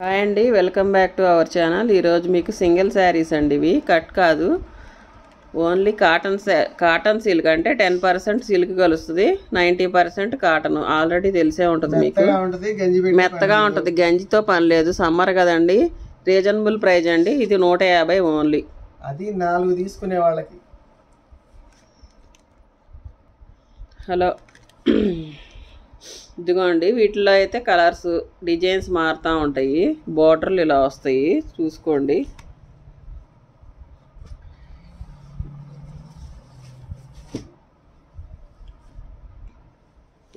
Hi అండి, welcome back to our channel. ఈరోజు మీకు సింగిల్ శారీస్ అండి. ఇవి కట్ కాదు, ఓన్లీ కాటన్ సిల్క్. అంటే 10% సిల్క్ కలుస్తుంది, 90% కాటన్. ఆల్రెడీ తెలిసే ఉంటుంది మీకు. మెత్తగా ఉంటుంది, గంజితో పని లేదు. సమ్మర్ కదండి, రీజనబుల్ ప్రైజ్ అండి. ఇది 150 ఓన్లీ. అది 4 తీసుకునే వాళ్ళకి. హలో, ఇదిగోండి, వీటిలో అయితే కలర్స్ డిజైన్స్ మారుతూ ఉంటాయి. బోర్డర్లు ఇలా వస్తాయి, చూసుకోండి.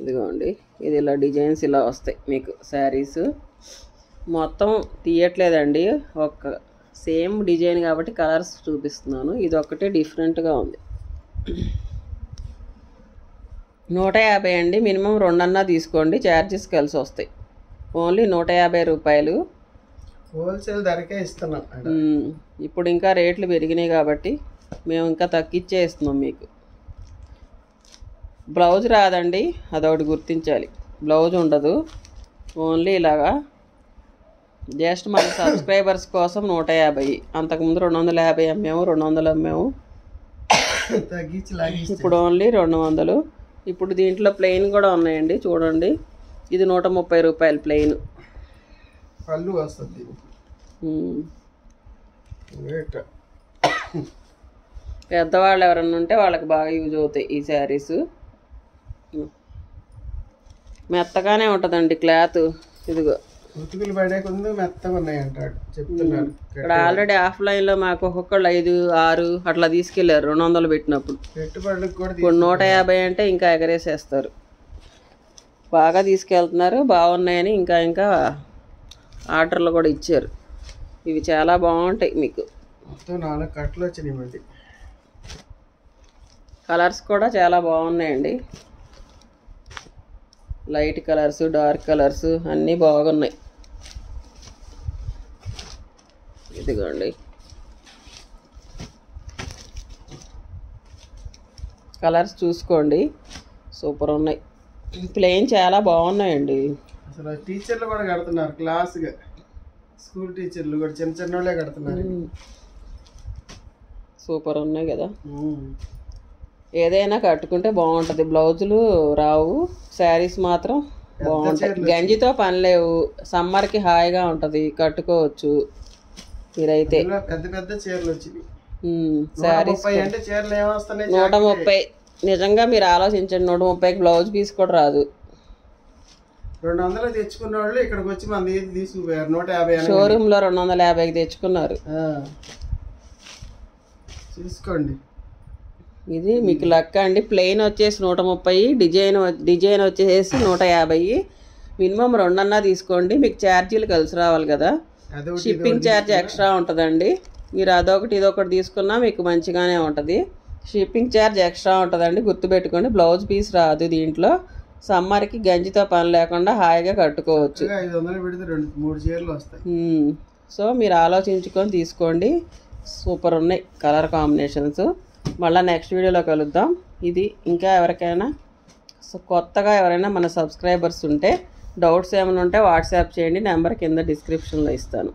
ఇదిగోండి, ఇది ఇలా డిజైన్స్ ఇలా వస్తాయి మీకు. శారీస్ మొత్తం తీయట్లేదండి, ఒక సేమ్ డిజైన్ కాబట్టి కలర్స్ చూపిస్తున్నాను. ఇది ఒక్కటే డిఫరెంట్గా ఉంది. 150 అండి. మినిమం 2 అన్నా తీసుకోండి, ఛార్జెస్ కలిసి వస్తాయి. ఓన్లీ 150 రూపాయలు. హోల్సేల్ ధరకే ఇస్తున్నాం. ఇప్పుడు ఇంకా రేట్లు పెరిగినాయి కాబట్టి మేము ఇంకా తగ్గించే ఇస్తున్నాం మీకు. బ్లౌజ్ రాదండి, అదొకటి గుర్తించాలి. బ్లౌజ్ ఉండదు, ఓన్లీ ఇలాగా. జస్ట్ మన సబ్స్క్రైబర్స్ కోసం 150. అంతకుముందు 250 అమ్మాము, 200 అమ్మాము. ఇప్పుడు ఓన్లీ 200. ఇప్పుడు దీంట్లో ప్లెయిన్ కూడా ఉన్నాయండి, చూడండి. ఇది 130 రూపాయలు ప్లెయిన్. పళ్ళు వస్తుంది. పెద్దవాళ్ళు ఎవరన్నా ఉంటే వాళ్ళకి బాగా యూజ్ అవుతాయి ఈ శారీస్. మెత్తగానే ఉంటుందండి క్లాత్. ఇదిగో ఉతుకులు పడే కొంచెం మెత్తగా ఉన్నాయి అంటాడు, చెప్తున్నారు. ఇక్కడ ఆల్రెడీ ఆఫ్లైన్లో మాకు ఒక్కొక్కళ్ళు 5, 6 అట్లా తీసుకెళ్లారు 200 పెట్టినప్పుడు. పెట్టుబడులకు కూడా ఇప్పుడు 150 అంటే ఇంకా ఎగరేసేస్తారు. బాగా తీసుకెళ్తున్నారు, బాగున్నాయని ఇంకా ఇంకా ఆర్డర్లు కూడా ఇచ్చారు. ఇవి చాలా బాగుంటాయి మీకు. మొత్తం 4 కట్టలు వచ్చినాయి మళ్ళీ. కలర్స్ కూడా చాలా బాగున్నాయండి. లైట్ కలర్స్, డార్క్ కలర్స్ అన్నీ బాగున్నాయి. ఇదిగోండి, కలర్స్ చూసుకోండి, సూపర్ ఉన్నాయి. ప్లెయిన్ చాలా బాగున్నాయండి. అసలు టీచర్లు కూడా కడుతున్నారు క్లాస్గా. స్కూల్ టీచర్లు కూడా చిన్న చిన్న వాళ్ళే కడుతున్నారు. సూపర్ ఉన్నాయి కదా. ఏదైనా కట్టుకుంటే బాగుంటుంది. బ్లౌజులు రావు, శారీస్ మాత్రం బాగుంటాయి. గంజితో పని లేవు, సమ్మర్కి హాయిగా ఉంటుంది, కట్టుకోవచ్చు మీరైతే. పెద్ద పెద్ద చీరలు వచ్చినాయి. శారీస్ అంటే చీరలు ఏమొస్తున్నాయి? 130. నిజంగా మీరు ఆలోచించండి, 130కి బ్లౌజ్ పీస్ కూడా రాదు. 200 తెచ్చుకున్న వాళ్ళు ఇక్కడికి వచ్చి మన దగ్గర తీసుకుపోయారు. 150 షోరూంలో 250కి తెచ్చుకున్నారు. చూసుకోండి, ఇది మీకు లెక్క అండి. ప్లెయిన్ వచ్చేసి 130, డిజైన్ వచ్చేసి 150. మినిమం 2 అన్నా తీసుకోండి, మీకు ఛార్జీలు కలిసి రావాలి కదా. షిప్పింగ్ ఛార్జ్ ఎక్స్ట్రా ఉంటుందండి. మీరు అదొకటి ఇదొకటి తీసుకున్నా మీకు మంచిగానే ఉంటుంది. షిప్పింగ్ ఛార్జ్ ఎక్స్ట్రా ఉంటుందండి, గుర్తుపెట్టుకోండి. బ్లౌజ్ పీస్ రాదు దీంట్లో. సమ్మర్కి గంజితో పని లేకుండా హాయిగా కట్టుకోవచ్చు. 500 పెడితే 2-3 చీరలు వస్తాయి. సో మీరు ఆలోచించుకొని తీసుకోండి. సూపర్ ఉన్నాయి కలర్ కాంబినేషన్స్. మళ్ళీ నెక్స్ట్ వీడియోలో కలుద్దాం. ఇది ఇంకా ఎవరికైనా కొత్తగా ఎవరైనా మన సబ్స్క్రైబర్స్ ఉంటే డౌట్స్ ఏమైనా ఉంటే వాట్సాప్ చేయండి, నెంబర్ కింద డిస్క్రిప్షన్లో ఇస్తాను.